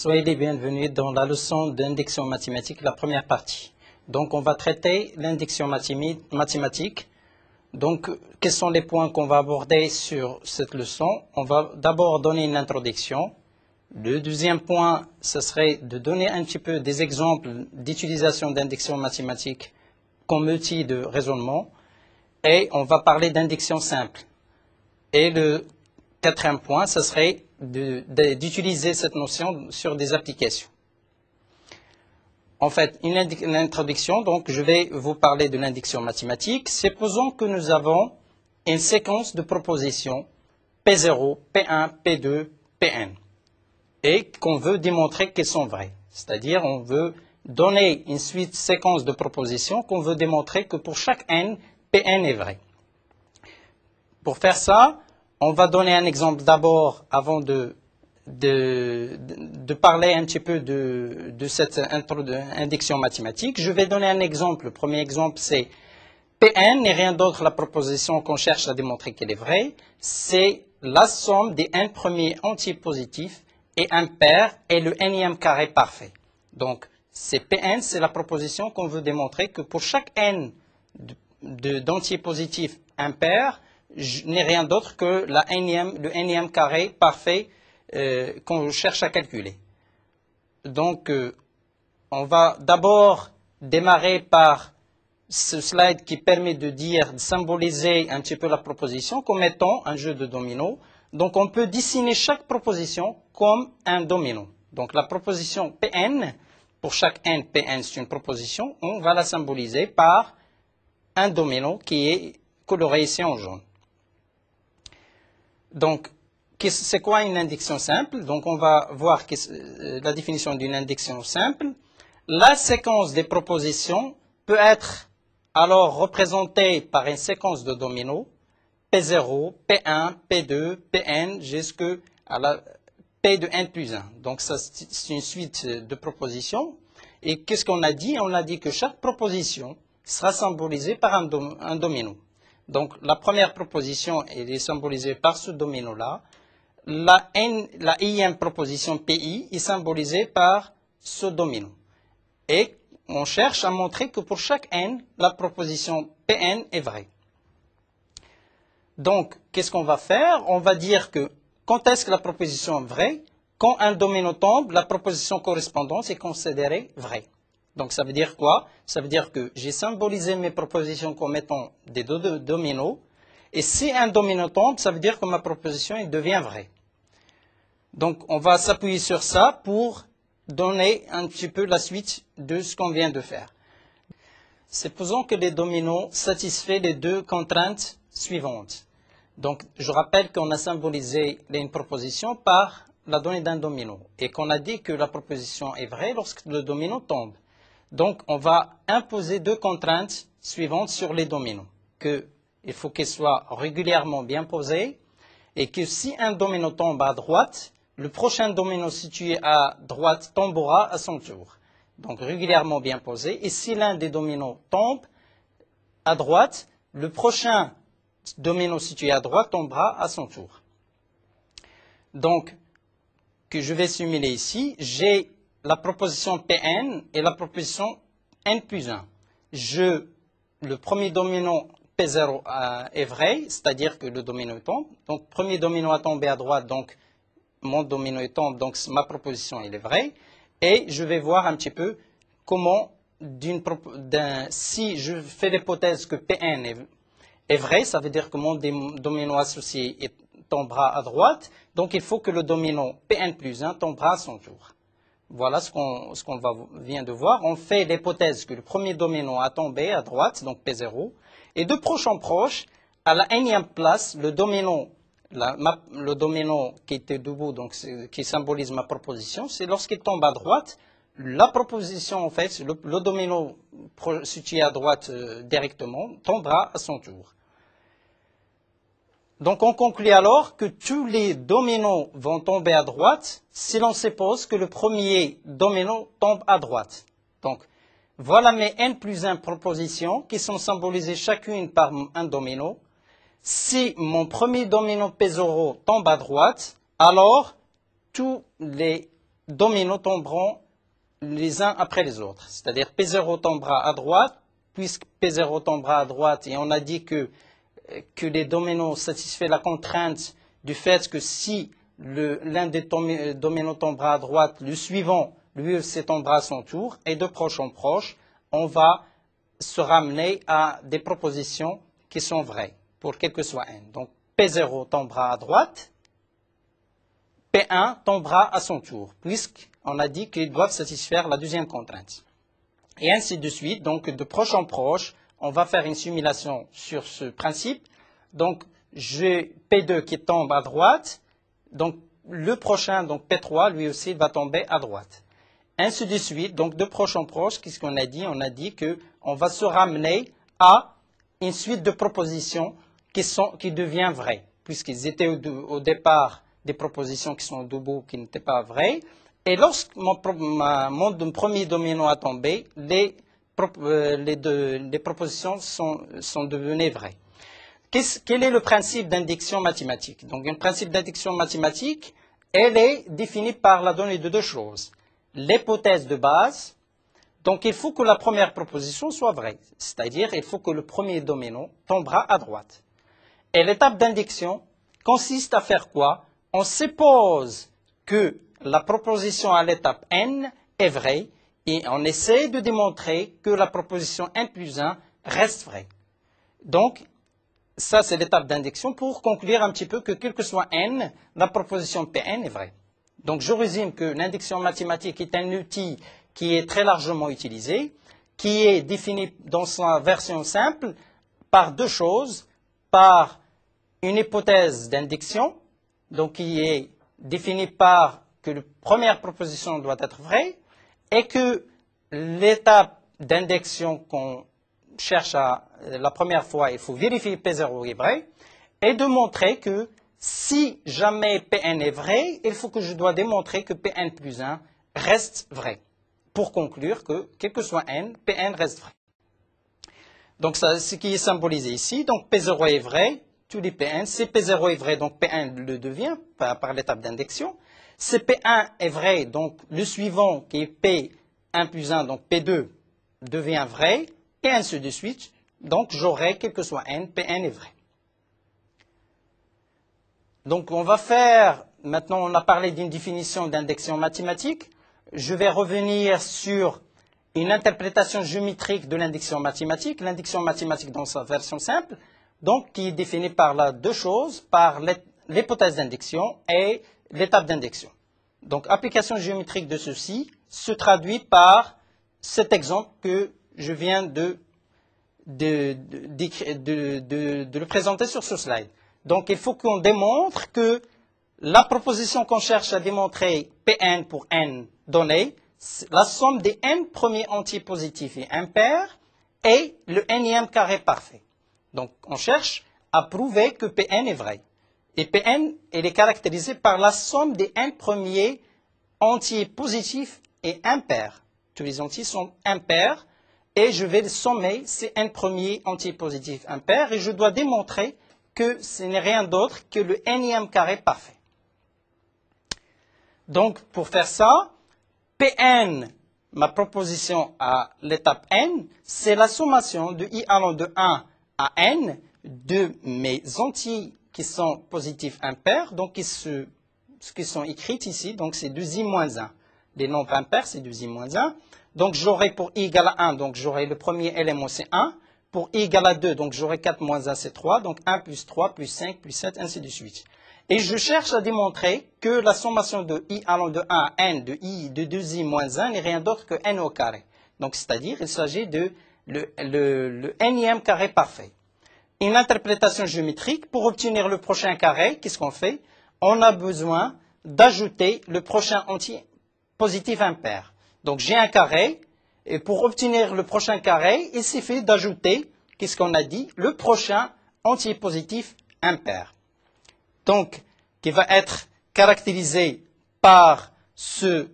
Soyez les bienvenus dans la leçon d'induction mathématique, la première partie. Donc, on va traiter l'induction mathématique. Donc, quels sont les points qu'on va aborder sur cette leçon? On va d'abord donner une introduction. Le deuxième point, ce serait de donner un petit peu des exemples d'utilisation d'induction mathématique comme outil de raisonnement. Et on va parler d'induction simple. Et le quatrième point, ce serait d'utiliser cette notion sur des applications. En fait, une introduction, donc je vais vous parler de l'induction mathématique. Supposons que nous avons une séquence de propositions P0, P1, P2, Pn et qu'on veut démontrer qu'elles sont vraies. C'est-à-dire, on veut donner une séquence de propositions qu'on veut démontrer que pour chaque n, Pn est vrai. Pour faire ça, on va donner un exemple d'abord avant de parler un petit peu de cette induction mathématique. Je vais donner un exemple. Le premier exemple, c'est Pn n'est rien d'autre la proposition qu'on cherche à démontrer qu'elle est vraie. C'est la somme des n premiers entiers positifs et impair et le nième carré parfait. Donc, c'est Pn, c'est la proposition qu'on veut démontrer que pour chaque n d'entiers positifs impairs, n'est rien d'autre que le nième carré parfait qu'on cherche à calculer. Donc, on va d'abord démarrer par ce slide qui permet de symboliser un petit peu la proposition comme étant un jeu de dominos. Donc, on peut dessiner chaque proposition comme un domino. Donc, la proposition Pn, pour chaque n, Pn c'est une proposition, on va la symboliser par un domino qui est coloré ici en jaune. Donc, c'est quoi une induction simple? Donc, on va voir la définition d'une induction simple. La séquence des propositions peut être alors représentée par une séquence de dominos P0, P1, P2, Pn jusqu'à la P de n plus 1. Donc, ça, c'est une suite de propositions. Et qu'est-ce qu'on a dit? On a dit que chaque proposition sera symbolisée par un domino. Donc, la première proposition elle est symbolisée par ce domino-là. La ième proposition PI est symbolisée par ce domino. Et on cherche à montrer que pour chaque n, la proposition Pn est vraie. Donc, qu'est-ce qu'on va faire? On va dire que quand est-ce que la proposition est vraie? Quand un domino tombe, la proposition correspondante est considérée vraie. Donc, ça veut dire quoi? Ça veut dire que j'ai symbolisé mes propositions comme étant des dominos. Et si un domino tombe, ça veut dire que ma proposition devient vraie. Donc, on va s'appuyer sur ça pour donner un petit peu la suite de ce qu'on vient de faire. Supposons que les dominos satisfont les deux contraintes suivantes. Donc, je rappelle qu'on a symbolisé une proposition par la donnée d'un domino. Et qu'on a dit que la proposition est vraie lorsque le domino tombe. Donc, on va imposer deux contraintes suivantes sur les dominos. Il faut qu'elles soient régulièrement bien posées et que si un domino tombe à droite, le prochain domino situé à droite tombera à son tour. Donc, régulièrement bien posé. Et si l'un des dominos tombe à droite, le prochain domino situé à droite tombera à son tour. Donc, que je vais simuler ici, j'ai la proposition Pn et la proposition n plus 1. Le premier domino P0 est vrai, c'est-à-dire que le domino tombe. Donc, premier domino a tombé à droite, donc mon domino tombe, donc ma proposition elle est vraie. Et je vais voir un petit peu comment, si je fais l'hypothèse que Pn est vrai, ça veut dire que mon domino associé tombera à droite. Donc, il faut que le domino Pn plus 1 tombera à son tour. Voilà ce qu'on vient de voir. On fait l'hypothèse que le premier domino a tombé à droite, donc P0. Et de proche en proche, à la nième place, le domino qui était debout, donc qui symbolise ma proposition, c'est lorsqu'il tombe à droite, la proposition, en fait, le domino situé à droite directement, tombera à son tour. Donc, on conclut alors que tous les dominos vont tomber à droite si l'on suppose que le premier domino tombe à droite. Donc, voilà mes n plus 1 propositions qui sont symbolisées chacune par un domino. Si mon premier domino P0 tombe à droite, alors tous les dominos tomberont les uns après les autres. C'est-à-dire P0 tombera à droite, puisque P0 tombera à droite, et on a dit que les dominos satisfait la contrainte du fait que si l'un des dominos tombera à droite, le suivant, lui aussi tombera à son tour, et de proche en proche, on va se ramener à des propositions qui sont vraies, pour quel que soit n. Donc P0 tombera à droite, P1 tombera à son tour, puisqu'on a dit qu'ils doivent satisfaire la deuxième contrainte. Et ainsi de suite, donc de proche en proche, on va faire une simulation sur ce principe. Donc j'ai P2 qui tombe à droite, donc le prochain, donc P3, lui aussi va tomber à droite. Ainsi de suite, donc de proche en proche, qu'est-ce qu'on a dit? On a dit qu'on va se ramener à une suite de propositions qui devient vraies, puisqu'ils étaient au départ des propositions qui sont debout, qui n'étaient pas vraies. Et lorsque mon premier domino a tombé, les propositions sont devenues vraies. Quel est le principe d'induction mathématique? Donc, un principe d'induction mathématique, elle est définie par la donnée de deux choses. L'hypothèse de base, donc il faut que la première proposition soit vraie, c'est-à-dire il faut que le premier domino tombera à droite. Et l'étape d'induction consiste à faire quoi? On suppose que la proposition à l'étape n est vraie et on essaie de démontrer que la proposition n plus 1 reste vraie. Donc, ça c'est l'étape d'induction pour conclure un petit peu que quel que soit n, la proposition Pn est vraie. Donc, je résume que l'induction mathématique est un outil qui est très largement utilisé, qui est défini dans sa version simple par deux choses, par une hypothèse d'induction, donc qui est définie par que la première proposition doit être vraie, et que l'étape d'induction qu'on cherche la première fois, il faut vérifier P0 est vrai, et de montrer que si jamais Pn est vrai, il faut que je dois démontrer que Pn plus 1 reste vrai, pour conclure que, quel que soit n, Pn reste vrai. Donc, ça, ce qui est symbolisé ici, donc P0 est vrai, tous les Pn, si P0 est vrai, donc Pn le devient par l'étape d'induction. Si P1 est vrai, donc le suivant qui est P1 plus 1, donc P2, devient vrai, et ainsi de suite. Donc, j'aurai, quel que soit n, Pn est vrai. Donc, on va faire, maintenant on a parlé d'une définition d'induction mathématique. Je vais revenir sur une interprétation géométrique de l'induction mathématique. L'induction mathématique dans sa version simple, donc qui est définie par deux choses, par l'hypothèse d'induction et l'étape d'induction. Donc, application géométrique de ceci se traduit par cet exemple que je viens de le présenter sur ce slide. Donc, il faut qu'on démontre que la proposition qu'on cherche à démontrer, Pn pour n donné, la somme des n premiers entiers positifs et impairs est le nème carré parfait. Donc, on cherche à prouver que Pn est vrai. Et Pn, elle est caractérisée par la somme des n premiers entiers positifs et impairs. Tous les entiers sont impairs et je vais sommer ces n premiers entiers positifs impairs et je dois démontrer que ce n'est rien d'autre que le nème carré parfait. Donc, pour faire ça, Pn, ma proposition à l'étape n, c'est la sommation de i allant de 1 à n de mes entiers qui sont positifs impairs, donc qui sont écrits ici, donc c'est 2i moins 1. Les nombres impairs, c'est 2i moins 1. Donc, j'aurai pour i égale à 1, donc j'aurai le premier élément, c'est 1. Pour i égale à 2, donc j'aurai 4 moins 1, c'est 3. Donc 1 plus 3 plus 5 plus 7, ainsi de suite. Et je cherche à démontrer que la sommation de i allant de 1 à n de 2i moins 1 n'est rien d'autre que n au carré. Donc c'est-à-dire il s'agit de le nème carré parfait. Une interprétation géométrique, pour obtenir le prochain carré, qu'est-ce qu'on fait? On a besoin d'ajouter le prochain entier positif impair. Donc j'ai un carré. Et pour obtenir le prochain carré, il suffit d'ajouter, qu'est-ce qu'on a dit, le prochain entier positif impair. Donc, qui va être caractérisé par ce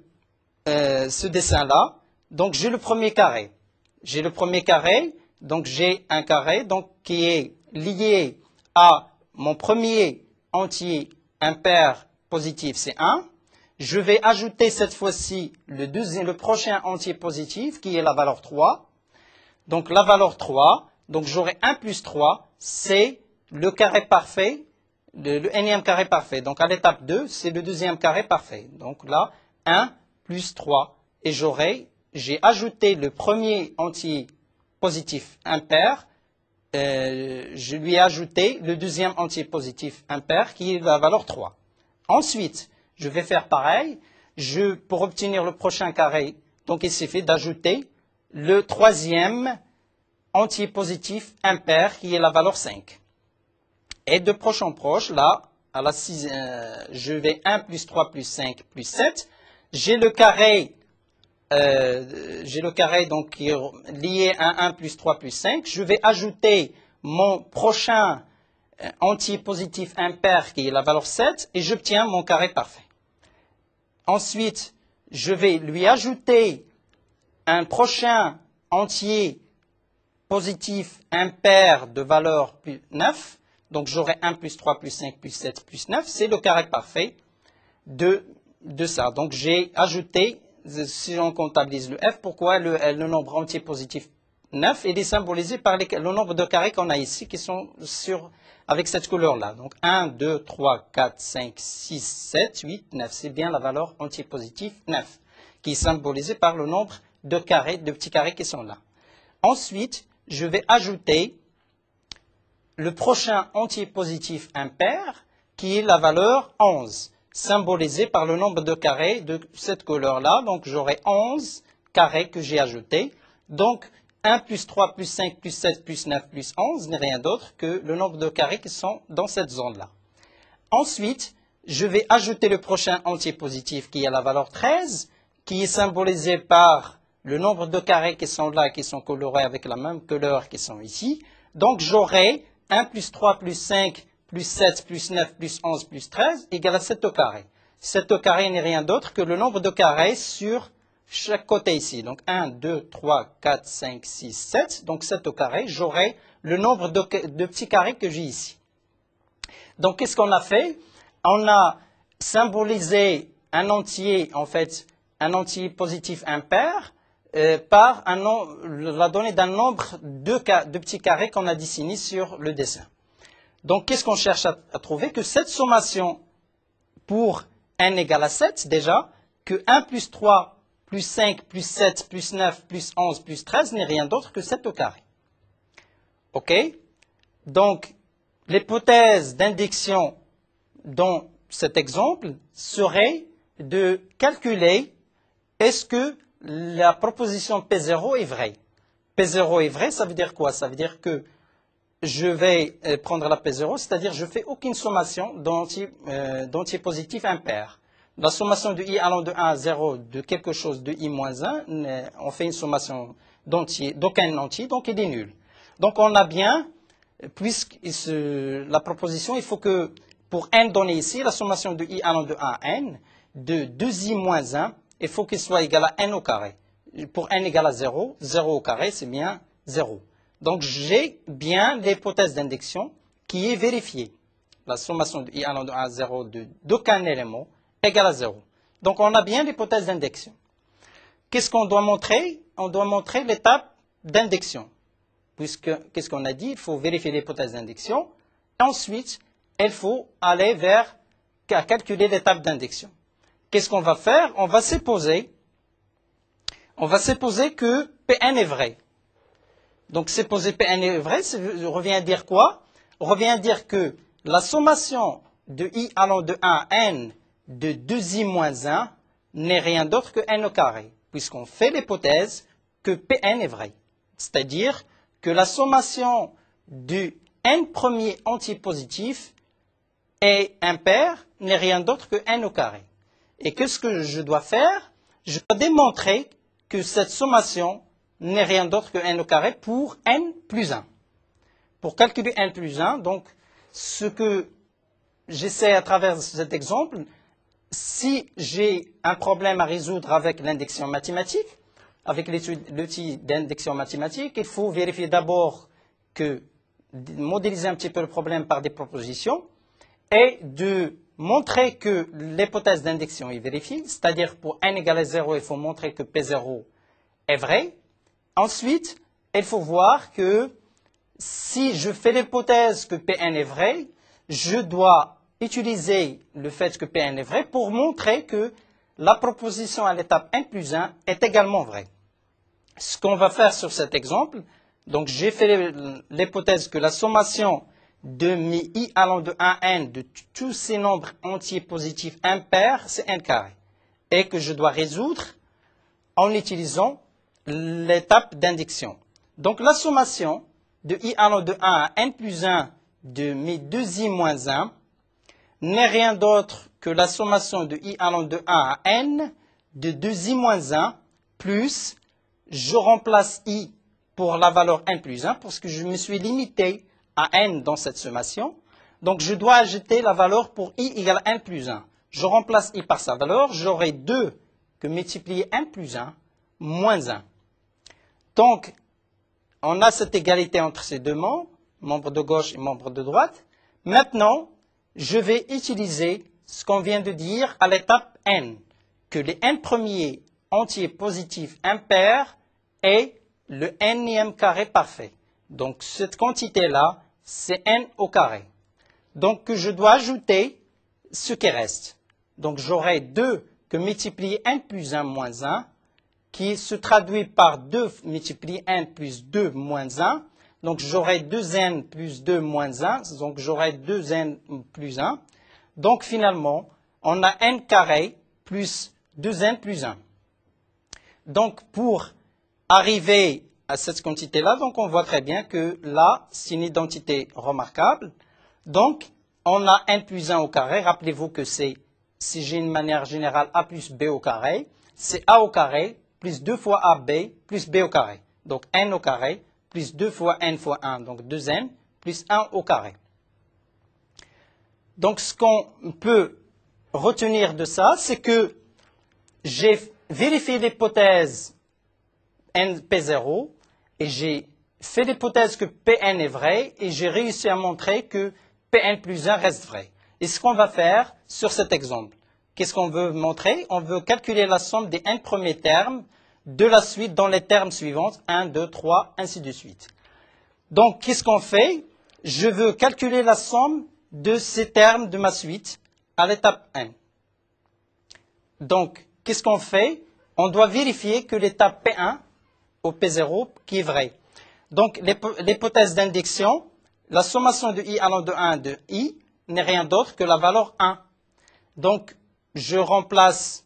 dessin-là. Donc, j'ai le premier carré. J'ai le premier carré, donc j'ai un carré donc, qui est lié à mon premier entier impair positif, c'est 1. Je vais ajouter cette fois-ci le prochain entier positif qui est la valeur 3. Donc la valeur 3, donc j'aurai 1 plus 3, c'est le carré parfait, le nème carré parfait. Donc à l'étape 2, c'est le deuxième carré parfait. Donc là, 1 plus 3. Et j'ai ajouté le premier entier positif impair, je lui ai ajouté le deuxième entier positif impair qui est la valeur 3. Ensuite, je vais faire pareil. Pour obtenir le prochain carré, donc il suffit d'ajouter le troisième entier positif impair qui est la valeur 5. Et de proche en proche, là, à la 6, je vais 1 plus 3 plus 5 plus 7. J'ai le carré donc, qui est lié à 1 plus 3 plus 5. Je vais ajouter mon prochain entier positif impair qui est la valeur 7 et j'obtiens mon carré parfait. Ensuite, je vais lui ajouter un prochain entier positif impair de valeur 9. Donc j'aurai 1 plus 3 plus 5 plus 7 plus 9. C'est le carré parfait de ça. Donc j'ai ajouté, si on comptabilise le f, pourquoi le nombre entier positif 9, il est symbolisé par le nombre de carrés qu'on a ici qui sont avec cette couleur-là. Donc 1, 2, 3, 4, 5, 6, 7, 8, 9. C'est bien la valeur entier positif 9 qui est symbolisée par le nombre de petits carrés qui sont là. Ensuite, je vais ajouter le prochain entier positif impair qui est la valeur 11, symbolisé par le nombre de carrés de cette couleur-là. Donc j'aurai 11 carrés que j'ai ajoutés. Donc 1 plus 3 plus 5 plus 7 plus 9 plus 11 n'est rien d'autre que le nombre de carrés qui sont dans cette zone-là. Ensuite, je vais ajouter le prochain entier positif qui est la valeur 13, qui est symbolisé par le nombre de carrés qui sont là, qui sont colorés avec la même couleur qui sont ici. Donc j'aurai 1 plus 3 plus 5 plus 7 plus 9 plus 11 plus 13 égale à 7 au carré. 7 au carré n'est rien d'autre que le nombre de carrés sur chaque côté ici. Donc 1, 2, 3, 4, 5, 6, 7. Donc 7 au carré, j'aurai le nombre de petits carrés que j'ai ici. Donc qu'est-ce qu'on a fait? On a symbolisé un entier, en fait, un entier positif impair par la donnée d'un nombre de petits carrés qu'on a dessiné sur le dessin. Donc qu'est-ce qu'on cherche à trouver? Que cette sommation pour n égale à 7, déjà, que 1 plus 3 plus 5 plus 7 plus 9 plus 11 plus 13 n'est rien d'autre que 7 au carré. OK? Donc, l'hypothèse d'indiction dans cet exemple serait de calculer est-ce que la proposition P0 est vraie. P0 est vraie, ça veut dire quoi? Ça veut dire que je vais prendre la P0, c'est-à-dire je ne fais aucune sommation d'entier positif impair. La sommation de i allant de 1 à 0 de quelque chose de i moins 1, on fait une sommation d'aucun entier, donc il est nul. Donc on a bien, puisque la proposition, il faut que pour n donné ici, la sommation de i allant de 1 à n, de 2i moins 1, il faut qu'il soit égal à n au carré. Pour n égale à 0, 0 au carré, c'est bien 0. Donc j'ai bien l'hypothèse d'indiction qui est vérifiée. La sommation de i allant de 1 à 0 d'aucun élément égale à 0. Donc on a bien l'hypothèse d'indiction. Qu'est-ce qu'on doit montrer? On doit montrer l'étape d'indiction. Puisque, qu'est-ce qu'on a dit? Il faut vérifier l'hypothèse d'indiction. Ensuite, il faut aller vers calculer l'étape d'indiction. Qu'est-ce qu'on va faire? On va supposer que Pn est vrai. Donc supposer Pn est vrai, ça revient à dire quoi? Revient à dire que la sommation de i allant de 1 à n de 2i moins 1 n'est rien d'autre que n au carré, puisqu'on fait l'hypothèse que Pn est vrai. C'est-à-dire que la sommation du n premier entier positif est impair n'est rien d'autre que n au carré. Et qu'est-ce que je dois faire? Je dois démontrer que cette sommation n'est rien d'autre que n au carré pour n plus 1. Pour calculer n plus 1, donc, ce que j'essaie à travers cet exemple, si j'ai un problème à résoudre avec l'indiction mathématique, avec l'outil d'indiction mathématique, il faut vérifier d'abord modéliser un petit peu le problème par des propositions et de montrer que l'hypothèse d'indiction est vérifiée, c'est-à-dire pour n égale à 0, il faut montrer que P0 est vrai. Ensuite, il faut voir que si je fais l'hypothèse que Pn est vrai, je dois utiliser le fait que Pn est vrai pour montrer que la proposition à l'étape n plus 1 est également vraie. Ce qu'on va faire sur cet exemple, donc j'ai fait l'hypothèse que la sommation de mi I allant de 1 à n de tous ces nombres entiers positifs impairs, c'est n carré. Et que je dois résoudre en utilisant l'étape d'indiction. Donc la sommation de I allant de 1 à n plus 1 de mi 2i moins 1 n'est rien d'autre que la sommation de I allant de 1 à n de 2i moins 1 plus, je remplace I pour la valeur n plus 1 parce que je me suis limité à n dans cette sommation. Donc je dois ajouter la valeur pour I égale n plus 1. Je remplace I par sa valeur, j'aurai 2 que multiplier n plus 1 moins 1. Donc, on a cette égalité entre ces deux membres, membre de gauche et membre de droite. Maintenant, je vais utiliser ce qu'on vient de dire à l'étape n, que les n premiers entiers positifs impairs est le nème carré parfait. Donc, cette quantité-là, c'est n au carré. Donc, je dois ajouter ce qui reste. Donc, j'aurai 2 que multiplier n plus 1 moins 1, qui se traduit par 2 multiplié n plus 2 moins 1. Donc, j'aurai 2n plus 2 moins 1. Donc, j'aurai 2n plus 1. Donc, finalement, on a n carré plus 2n plus 1. Donc, pour arriver à cette quantité-là, donc on voit très bien que là, c'est une identité remarquable. Donc, on a n plus 1 au carré. Rappelez-vous que c'est, si j'ai une manière générale, a plus b au carré. C'est a au carré plus 2 fois AB plus B au carré. Donc n au carré plus 2 fois n fois 1, donc 2n, plus 1 au carré. Donc ce qu'on peut retenir de ça, c'est que j'ai vérifié l'hypothèse P0 et j'ai fait l'hypothèse que Pn est vrai et j'ai réussi à montrer que Pn plus 1 reste vrai. Et ce qu'on va faire sur cet exemple, qu'est-ce qu'on veut montrer? On veut calculer la somme des n premiers termes de la suite dans les termes suivants, 1, 2, 3, ainsi de suite. Donc, qu'est-ce qu'on fait? Je veux calculer la somme de ces termes de ma suite à l'étape n. Donc, qu'est-ce qu'on fait? On doit vérifier que l'étape P1 au P0 qui est vrai. Donc, l'hypothèse d'indiction, la sommation de I allant de 1 de I n'est rien d'autre que la valeur 1. Donc, je remplace,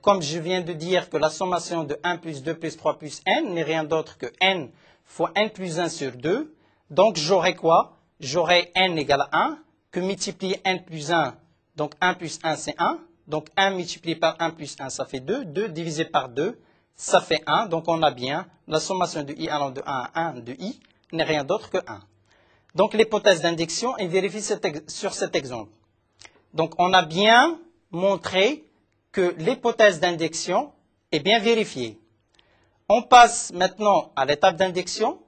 comme je viens de dire, que la sommation de 1 plus 2 plus 3 plus n n'est rien d'autre que n fois n plus 1 sur 2. Donc, j'aurai quoi? J'aurai n égale à 1, que multiplier n plus 1, donc 1 plus 1, c'est 1. Donc, 1 multiplié par 1 plus 1, ça fait 2. 2 divisé par 2, ça fait 1. Donc, on a bien la sommation de i allant de 1 à 1 de i n'est rien d'autre que 1. Donc, l'hypothèse d'indiction est vérifiée sur cet exemple. Donc, on a bien montré que l'hypothèse d'indiction est bien vérifiée. On passe maintenant à l'étape d'indiction.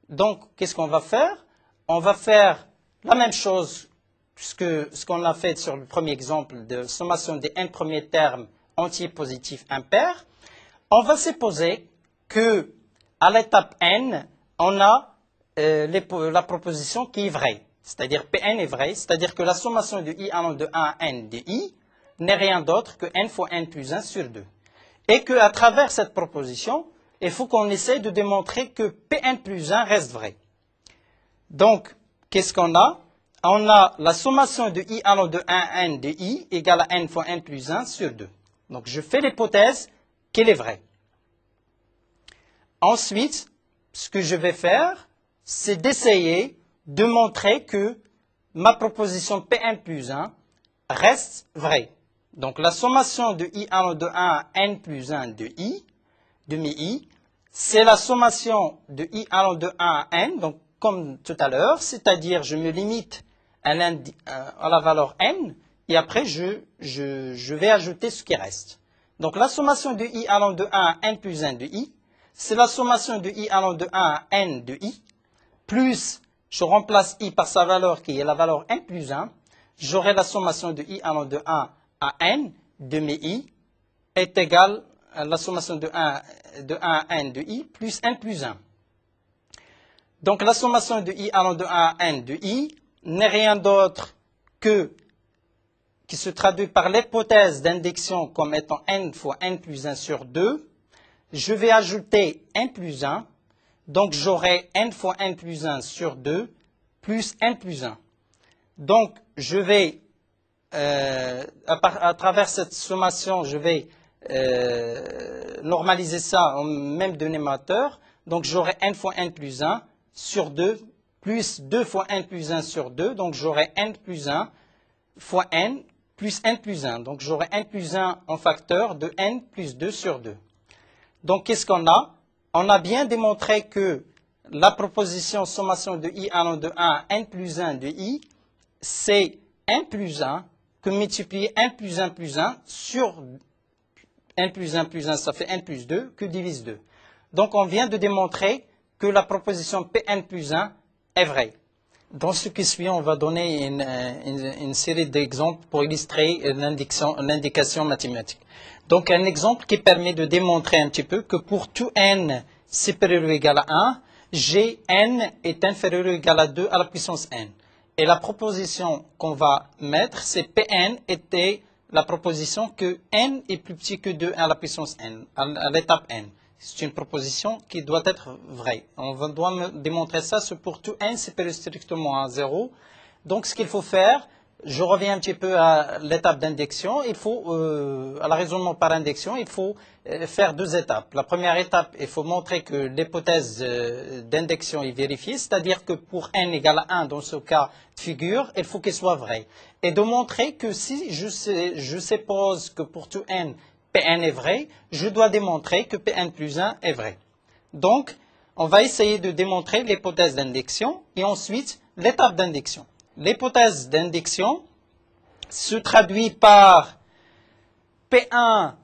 Donc, qu'est-ce qu'on va faire? On va faire la même chose que ce qu'on a fait sur le premier exemple de sommation des n premiers termes entiers positifs impairs. On va supposer que à l'étape n, on a la proposition qui est vraie. C'est-à-dire Pn est vrai, c'est-à-dire que la sommation de i allant de 1 à n de i n'est rien d'autre que n fois n plus 1 sur 2. Et qu'à travers cette proposition, il faut qu'on essaie de démontrer que Pn plus 1 reste vrai. Donc, qu'est-ce qu'on a? On a la sommation de i allant de 1 à n de i égale à n fois n plus 1 sur 2. Donc, je fais l'hypothèse qu'elle est vraie. Ensuite, ce que je vais faire, c'est d'essayer de montrer que ma proposition Pn plus 1 reste vraie. Donc, la sommation de i allant de 1 à n plus 1 de i, de mi i, c'est la sommation de i allant de 1 à n, donc comme tout à l'heure, c'est-à-dire je me limite à la valeur n, et après je vais ajouter ce qui reste. Donc, la sommation de i allant de 1 à n plus 1 de i, c'est la sommation de i allant de 1 à n de i, plus je remplace i par sa valeur qui est la valeur n plus 1, j'aurai la sommation de i allant de 1 à n de mes i est égale à la sommation de 1 à n de i plus n plus 1. Donc la sommation de i allant de 1 à n de i n'est rien d'autre que qui se traduit par l'hypothèse d'indexion comme étant n fois n plus 1 sur 2. Je vais ajouter n plus 1, donc j'aurai n fois n plus 1 sur 2 plus n plus 1. Donc je vais, à travers cette sommation, je vais normaliser ça au même dénominateur. Donc j'aurai n fois n plus 1 sur 2 plus 2 fois n plus 1 sur 2. Donc j'aurai n plus 1 fois n plus n plus 1. Donc j'aurai n plus 1 en facteur de n plus 2 sur 2. Donc qu'est-ce qu'on a? On a bien démontré que la proposition sommation de i allant de 1 à n plus 1 de i, c'est n plus 1 que multiplier n plus 1 plus 1 sur n plus 1 plus 1, ça fait n plus 2, que divise 2. Donc on vient de démontrer que la proposition Pn plus 1 est vraie. Dans ce qui suit, on va donner une série d'exemples pour illustrer l'indication mathématique. Donc un exemple qui permet de démontrer un petit peu que pour tout n supérieur ou égal à 1, Gn est inférieur ou égal à 2 à la puissance n. Et la proposition qu'on va mettre, c'est Pn était la proposition que n est plus petit que 2 à la puissance n, à l'étape n. C'est une proposition qui doit être vraie. On doit démontrer ça pour tout n supérieur strictement à 0. Donc ce qu'il faut faire, je reviens un petit peu à l'étape d'indexion. Il faut, à la raisonnement par induction, il faut faire deux étapes. La première étape, il faut montrer que l'hypothèse d'indexion est vérifiée, c'est-à-dire que pour n égale à 1, dans ce cas de figure, il faut qu'elle soit vraie. Et de montrer que si je suppose que pour tout n, Pn est vrai, je dois démontrer que Pn plus 1 est vrai. Donc, on va essayer de démontrer l'hypothèse d'indexion et ensuite l'étape d'indexion. L'hypothèse d'indexion se traduit par P1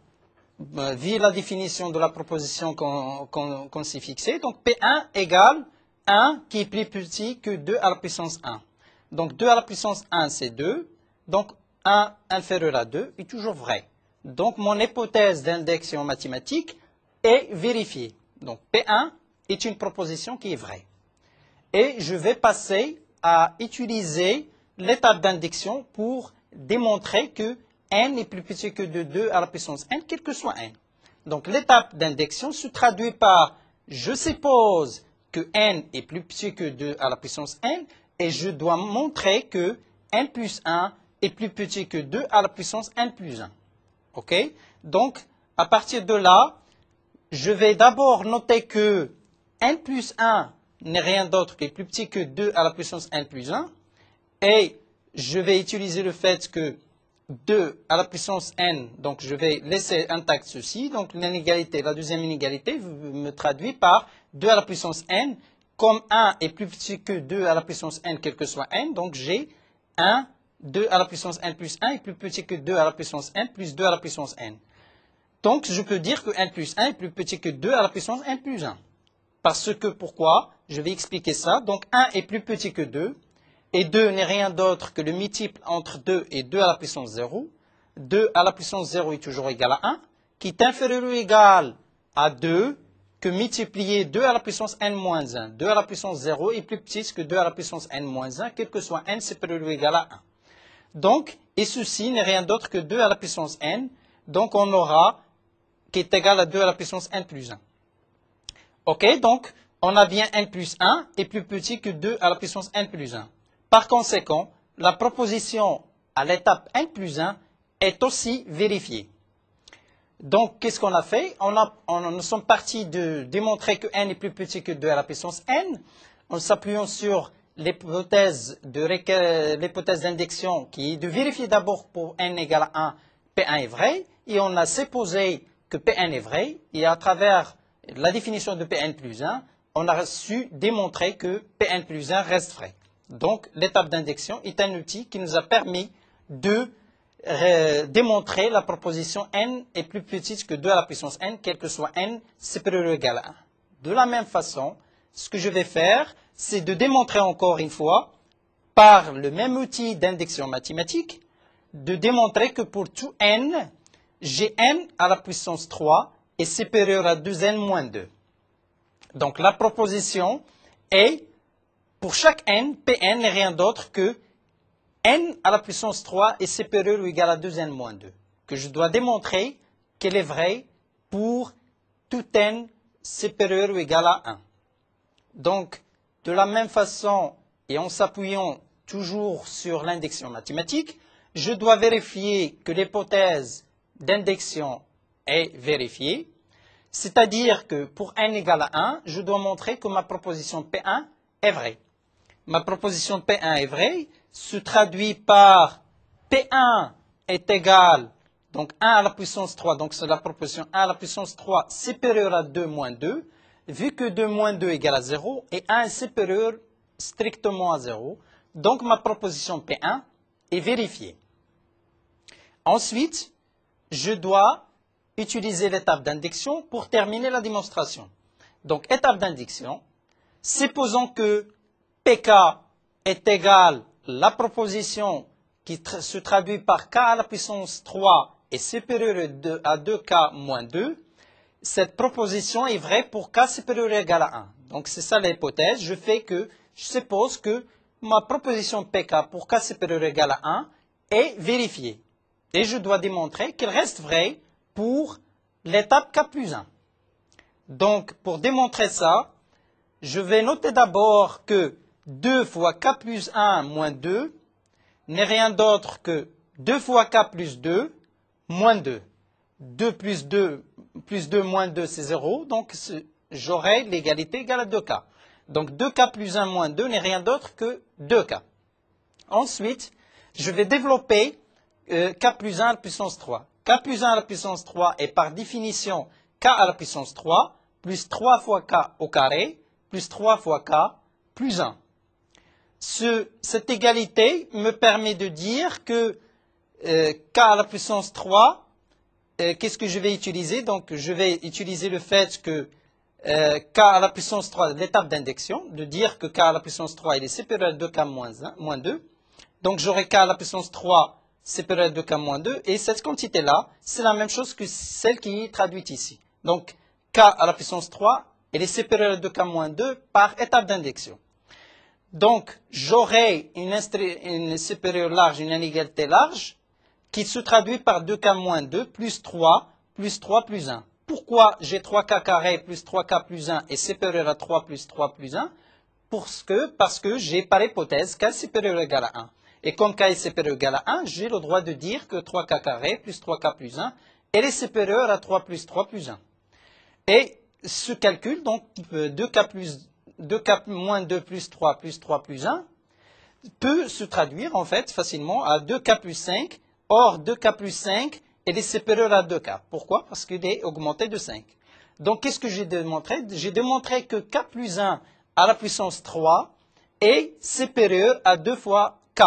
via la définition de la proposition qu'on s'est fixée. Donc P1 égale 1 qui est plus petit que 2 à la puissance 1. Donc 2 à la puissance 1 c'est 2. Donc 1 inférieur à 2 est toujours vrai. Donc mon hypothèse d'indexion mathématique est vérifiée. Donc P1 est une proposition qui est vraie. Et je vais passer à utiliser l'étape d'indexion pour démontrer que n est plus petit que 2 à la puissance n, quel que soit n. Donc l'étape d'indexion se traduit par je suppose que n est plus petit que 2 à la puissance n et je dois montrer que n plus 1 est plus petit que 2 à la puissance n plus 1. OK? Donc, à partir de là, je vais d'abord noter que n plus 1 n'est rien d'autre que plus petit que 2 à la puissance n plus 1. Et je vais utiliser le fait que 2 à la puissance n, donc je vais laisser intact ceci. Donc l'inégalité, la deuxième inégalité me traduit par 2 à la puissance n. Comme 1 est plus petit que 2 à la puissance n, quel que soit n, donc j'ai 1, 2 à la puissance n plus 1 est plus petit que 2 à la puissance n plus 2 à la puissance n. Donc je peux dire que n plus 1 est plus petit que 2 à la puissance n plus 1. Parce que, pourquoi? Je vais expliquer ça. Donc 1 est plus petit que 2. Et 2 n'est rien d'autre que le multiple entre 2 et 2 à la puissance 0. 2 à la puissance 0 est toujours égal à 1, qui est inférieur ou égal à 2, que multiplier 2 à la puissance n moins 1. 2 à la puissance 0 est plus petit que 2 à la puissance n moins 1, quel que soit n supérieur ou égal à 1. Donc, et ceci n'est rien d'autre que 2 à la puissance n. Donc, on aura qui est égal à 2 à la puissance n plus 1. OK, donc, on a bien n plus 1 est plus petit que 2 à la puissance n plus 1. Par conséquent, la proposition à l'étape n plus 1 est aussi vérifiée. Donc, qu'est-ce qu'on a fait? Nous sommes partis de démontrer que n est plus petit que 2 à la puissance n, en s'appuyant sur l'hypothèse d'indexion qui est de vérifier d'abord pour n égale à 1, P1 est vrai, et on a supposé que Pn est vrai, et à travers la définition de Pn plus 1, on a su démontrer que Pn plus 1 reste vrai. Donc, l'étape d'indexion est un outil qui nous a permis de démontrer la proposition n est plus petite que 2 à la puissance n, quel que soit n supérieur ou égal à 1. De la même façon, ce que je vais faire, c'est de démontrer encore une fois par le même outil d'indexion mathématique, de démontrer que pour tout n, j'ai n à la puissance 3 est supérieur à 2n moins 2. Donc la proposition est, pour chaque n, Pn n'est rien d'autre que n à la puissance 3 est supérieur ou égal à 2n moins 2. Que je dois démontrer qu'elle est vraie pour tout n supérieur ou égal à 1. Donc, de la même façon, et en s'appuyant toujours sur l'indexion mathématique, je dois vérifier que l'hypothèse d'indexion est vérifiée. C'est-à-dire que pour n égale à 1, je dois montrer que ma proposition P1 est vraie. Ma proposition P1 est vraie, se traduit par P1 est égal, donc 1 à la puissance 3, donc c'est la proposition 1 à la puissance 3 supérieure à 2 moins 2, vu que 2 moins 2 égale à 0, et 1 est supérieur strictement à 0, donc ma proposition P1 est vérifiée. Ensuite, je dois utiliser l'étape d'indexion pour terminer la démonstration. Donc, étape d'indexion, supposons que PK est égal la proposition qui se traduit par K à la puissance 3 est supérieure à 2K moins 2, cette proposition est vraie pour K supérieur ou égal à 1. Donc, c'est ça l'hypothèse. Je suppose que ma proposition PK pour K supérieur ou égal à 1 est vérifiée. Et je dois démontrer qu'elle reste vraie pour l'étape K plus 1. Donc, pour démontrer ça, je vais noter d'abord que 2 fois K plus 1 moins 2 n'est rien d'autre que 2 fois K plus 2 moins 2. 2 plus 2 moins 2, c'est 0. Donc, j'aurai l'égalité égale à 2K. Donc, 2K plus 1 moins 2 n'est rien d'autre que 2K. Ensuite, je vais développer K plus 1 à la puissance 3. K plus 1 à la puissance 3 est par définition K à la puissance 3 plus 3 fois K au carré plus 3 fois K plus 1. Cette égalité me permet de dire que K à la puissance 3, qu'est-ce que je vais utiliser? Donc, je vais utiliser le fait que K à la puissance 3, l'étape d'indexion, de dire que K à la puissance 3 il est supérieur à 2K moins 2. Donc, j'aurai K à la puissance 3 supérieur à 2K moins 2. Et cette quantité-là, c'est la même chose que celle qui est traduite ici. Donc, K à la puissance 3, elle est supérieure à 2K moins 2 par étape d'indexion. Donc, j'aurai une supérieure large, une inégalité large, qui se traduit par 2K moins 2 plus 3 plus 1. Pourquoi j'ai 3K carré plus 3K plus 1 est supérieur à 3 plus 1? Parce que j'ai par hypothèse K supérieur ou égal à 1. Et comme K est supérieur ou égal à 1, j'ai le droit de dire que 3K carré plus 3K plus 1, elle est supérieure à 3 plus 1. Et ce calcul, donc 2K moins 2 plus 3 plus 1, peut se traduire en fait facilement à 2K plus 5. Or, 2K plus 5, elle est supérieure à 2K. Pourquoi? Parce qu'il est augmenté de 5. Donc, qu'est-ce que j'ai démontré? J'ai démontré que K plus 1 à la puissance 3 est supérieur à 2 fois K.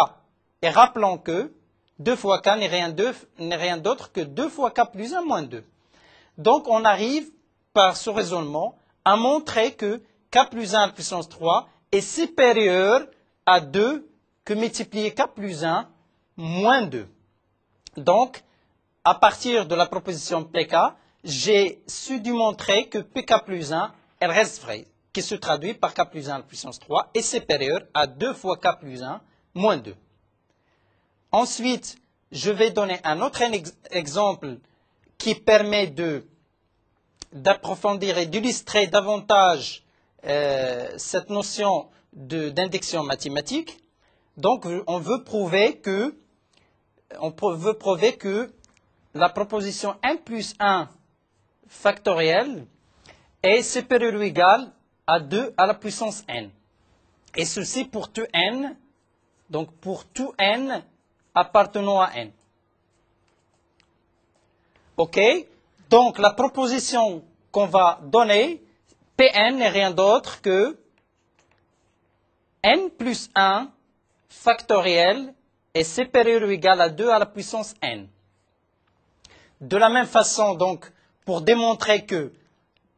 Et rappelons que 2 fois K n'est rien d'autre que 2 fois K plus 1 moins 2. Donc, on arrive, par ce raisonnement, à montrer que K plus 1 à la puissance 3 est supérieur à 2 que multiplier K plus 1 moins 2. Donc, à partir de la proposition PK, j'ai su démontrer que PK plus 1, elle reste vraie, qui se traduit par K plus 1 à la puissance 3 est supérieur à 2 fois K plus 1 moins 2. Ensuite, je vais donner un autre exemple qui permet d'approfondir et d'illustrer davantage cette notion d'indexion mathématique. Donc, on veut prouver que la proposition n plus 1 factoriel est supérieur ou égal à 2 à la puissance n. Et ceci pour tout n, donc pour tout n appartenant à n. OK? Donc la proposition qu'on va donner, Pn n'est rien d'autre que n plus 1 factoriel est supérieur ou égal à 2 à la puissance n. De la même façon, donc, pour démontrer que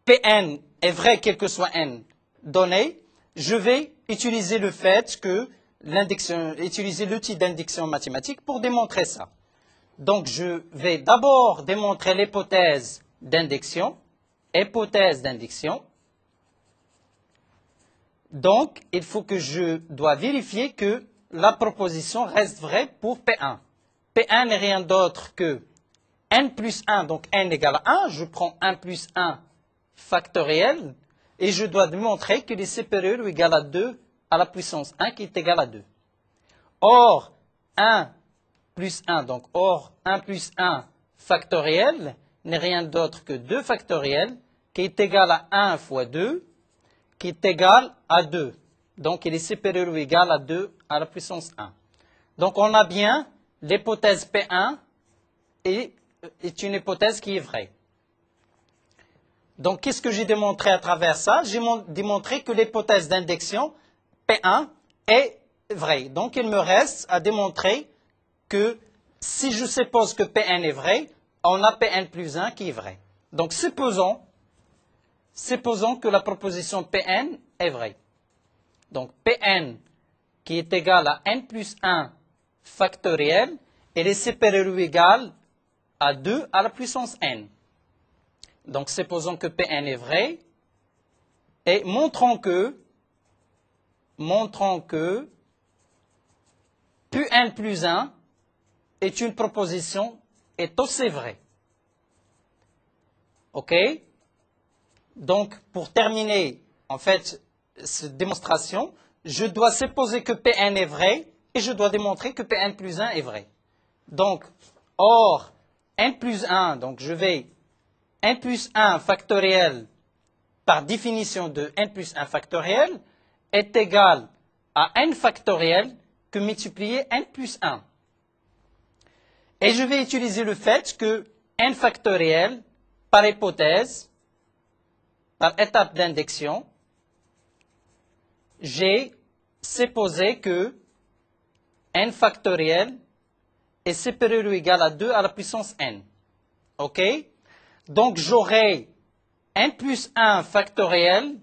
Pn est vrai quel que soit n donné, je vais utiliser le fait que utiliser l'outil d'induction mathématique pour démontrer ça. Donc, je vais d'abord démontrer l'hypothèse d'induction. Hypothèse d'induction. Donc, il faut que je dois vérifier que la proposition reste vraie pour P1. P1 n'est rien d'autre que n plus 1, donc n égale à 1. Je prends 1 plus 1 factoriel et je dois démontrer qu'il est supérieur ou égal à 2 à la puissance 1 qui est égal à 2. Or, 1 plus 1, donc or 1 plus 1 factoriel n'est rien d'autre que 2 factoriel qui est égal à 1 fois 2 qui est égal à 2. Donc, il est supérieur ou égal à 2 à la puissance 1. Donc, on a bien l'hypothèse P1 est une hypothèse qui est vraie. Donc, qu'est-ce que j'ai démontré à travers ça? J'ai démontré que l'hypothèse d'induction P1 est vraie. Donc, il me reste à démontrer que si je suppose que Pn est vrai, on a Pn plus 1 qui est vrai. Donc, supposons que la proposition Pn est vraie. Donc, Pn qui est égal à n plus 1 factoriel, elle est supérieure ou égale à 2 à la puissance n. Donc, supposons que Pn est vrai et montrons que Pn plus 1 est une proposition est aussi vraie. OK? Donc, pour terminer, en fait, cette démonstration, je dois supposer que Pn est vrai et je dois démontrer que Pn plus 1 est vrai. Donc, or, n plus 1, donc je vais n plus 1 factoriel par définition de n plus 1 factoriel est égal à n factoriel que multiplier n plus 1. Et je vais utiliser le fait que n factoriel, par hypothèse, par étape d'induction, j'ai supposé que n factoriel est supérieur ou égal à 2 à la puissance n. OK? Donc, j'aurai n plus 1 factoriel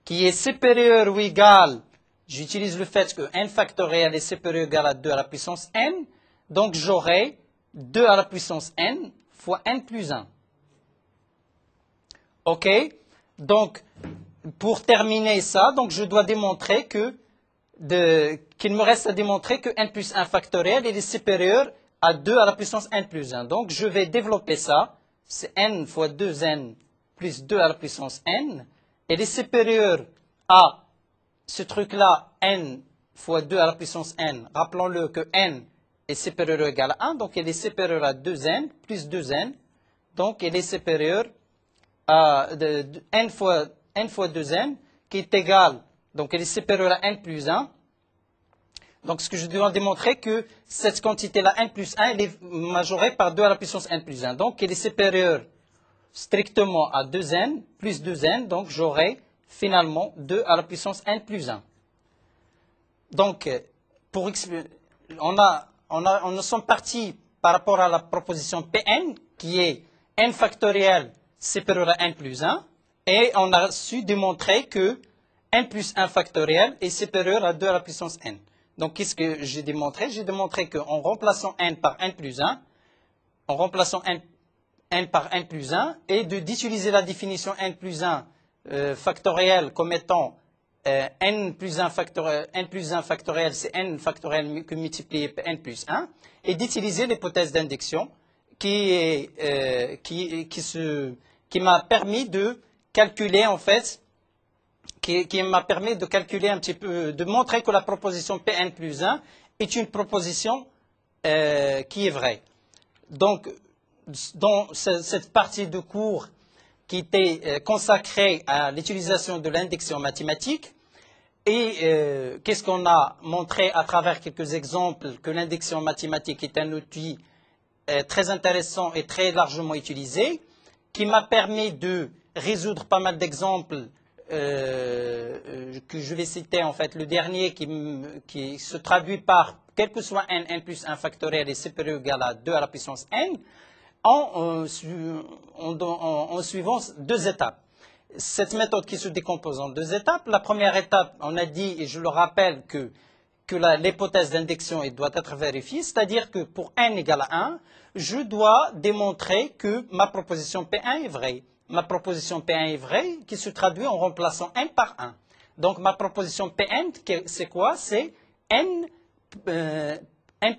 qui est supérieur ou égal, j'utilise le fait que n factoriel est supérieur ou égal à 2 à la puissance n, donc j'aurai 2 à la puissance n fois n plus 1. OK? Donc, pour terminer ça, donc je dois démontrer qu'il me reste à démontrer que n plus 1 factoriel est supérieur à 2 à la puissance n plus 1. Donc, je vais développer ça. C'est n fois 2n plus 2 à la puissance n. Elle est supérieure à ce truc-là, n fois 2 à la puissance n. Rappelons-le que n est supérieur ou égal à 1. Donc, elle est supérieure à 2n plus 2n. Donc, elle est supérieure à n fois 2n qui est égal, donc elle est supérieure à n plus 1. Donc, ce que je dois démontrer que cette quantité-là, n plus 1, elle est majorée par 2 à la puissance n plus 1. Donc, elle est supérieure strictement à 2n plus 2n. Donc, j'aurai finalement 2 à la puissance n plus 1. Donc, nous sommes partis par rapport à la proposition Pn, qui est n factoriel supérieur à n plus 1. Et on a su démontrer que n plus 1 factoriel est supérieur à 2 à la puissance n. Donc, qu'est-ce que j'ai démontré? J'ai démontré qu'en remplaçant n par n plus 1, en remplaçant n par n plus 1, et d'utiliser la définition n plus 1 factoriel comme étant n plus 1 factoriel, c'est n factoriel que multiplié par n plus 1, et d'utiliser l'hypothèse d'induction qui m'a permis de calculer en fait, qui m'a permis de calculer un petit peu, de montrer que la proposition Pn plus 1 est une proposition qui est vraie. Donc, dans cette partie de cours qui était consacrée à l'utilisation de l'induction mathématique, et qu'est-ce qu'on a montré à travers quelques exemples, que l'induction mathématique est un outil très intéressant et très largement utilisé, qui m'a permis de résoudre pas mal d'exemples que je vais citer, en fait, le dernier qui se traduit par, quel que soit n plus 1 factoriel est supérieur ou égal à 2 à la puissance n, en suivant deux étapes. cette méthode qui se décompose en deux étapes. La première étape, on a dit, et je le rappelle, que l'hypothèse d'indexion doit être vérifiée, c'est-à-dire que pour n égale à 1, je dois démontrer que ma proposition P1 est vraie. Ma proposition P1 est vraie qui se traduit en remplaçant n par 1. Donc ma proposition Pn, c'est quoi? C'est n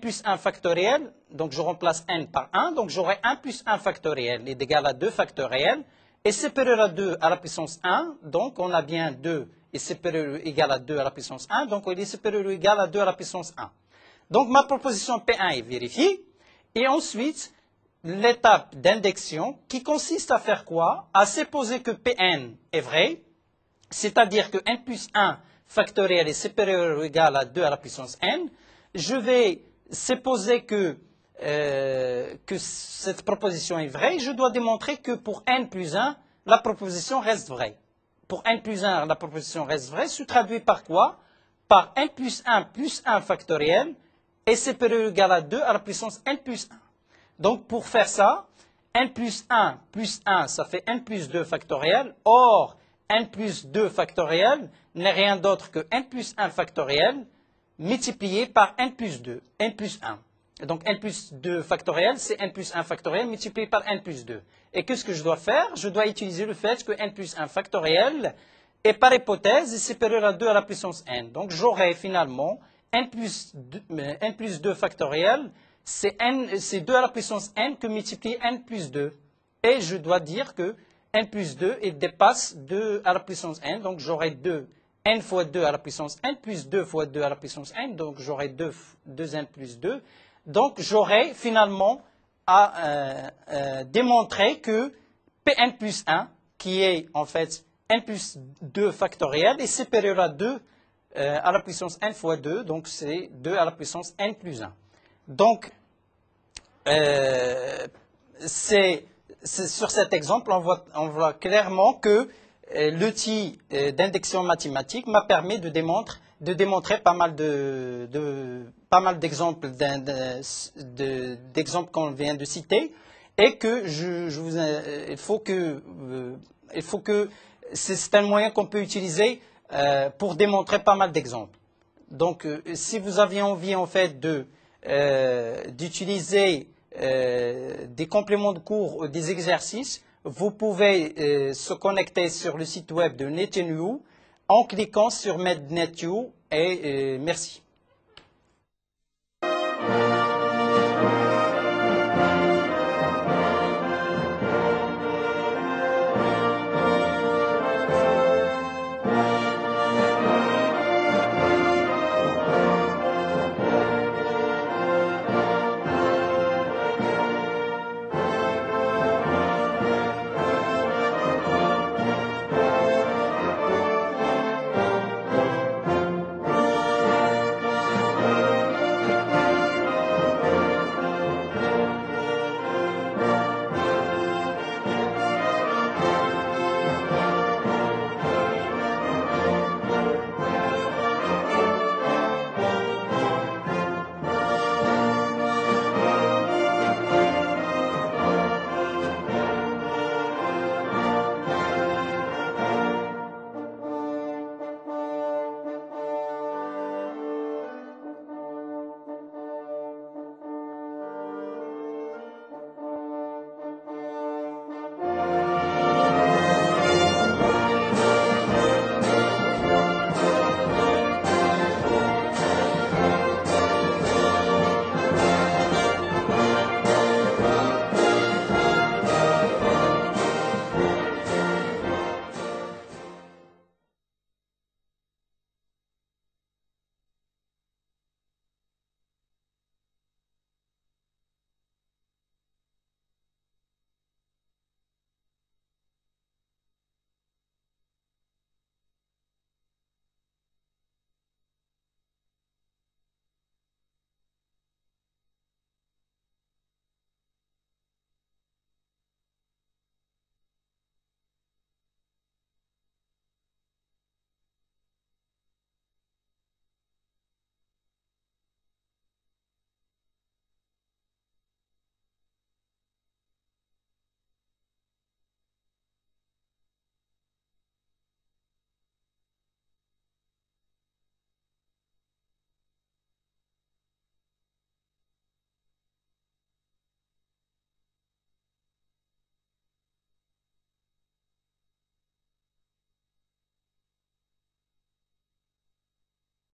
plus 1 factoriel, donc je remplace n par 1, donc j'aurai 1 plus 1 factoriel est égal à 2 factoriel, et supérieur à 2 à la puissance 1, donc on a bien 2 est supérieur ou égal à 2 à la puissance 1, donc il est supérieur ou égal à 2 à la puissance 1. Donc ma proposition P1 est vérifiée, et ensuite, l'étape d'indexion qui consiste à faire quoi? À supposer que Pn est vrai, c'est-à-dire que n plus 1 factoriel est supérieur ou égal à 2 à la puissance n, je vais supposer que cette proposition est vraie, je dois démontrer que pour n plus 1, la proposition reste vraie. Pour n plus 1, la proposition reste vraie, se traduit par quoi? Par n plus 1 factoriel est supérieur ou égal à 2 à la puissance n plus 1. Donc pour faire ça, n plus 1, ça fait n plus 2 factoriel. Or, n plus 2 factoriel n'est rien d'autre que n plus 1 factoriel multiplié par n plus 2, n plus 1. Et donc n plus 2 factoriel, c'est n plus 1 factoriel multiplié par n plus 2. Et qu'est-ce que je dois faire? Je dois utiliser le fait que n plus 1 factoriel est par hypothèse supérieur à 2 à la puissance n. Donc j'aurai finalement n plus 2 factoriel, c'est 2 à la puissance n que multiplie n plus 2. Et je dois dire que n plus 2 dépasse 2 à la puissance n, donc j'aurai 2 n fois 2 à la puissance n plus 2 fois 2 à la puissance n, donc j'aurai 2n plus 2. Donc j'aurai finalement à démontrer que Pn plus 1, qui est en fait n plus 2 factoriel, est supérieur à 2 à la puissance n fois 2, donc c'est 2 à la puissance n plus 1. Donc, sur cet exemple, on voit clairement que l'outil d'indexion mathématique m'a permis de démontrer pas mal d'exemples qu'on vient de citer, et que il faut que c'est un moyen qu'on peut utiliser pour démontrer pas mal d'exemples. Donc, si vous aviez envie en fait d'utiliser des compléments de cours ou des exercices, vous pouvez se connecter sur le site web de NetNU en cliquant sur MedNetU et merci.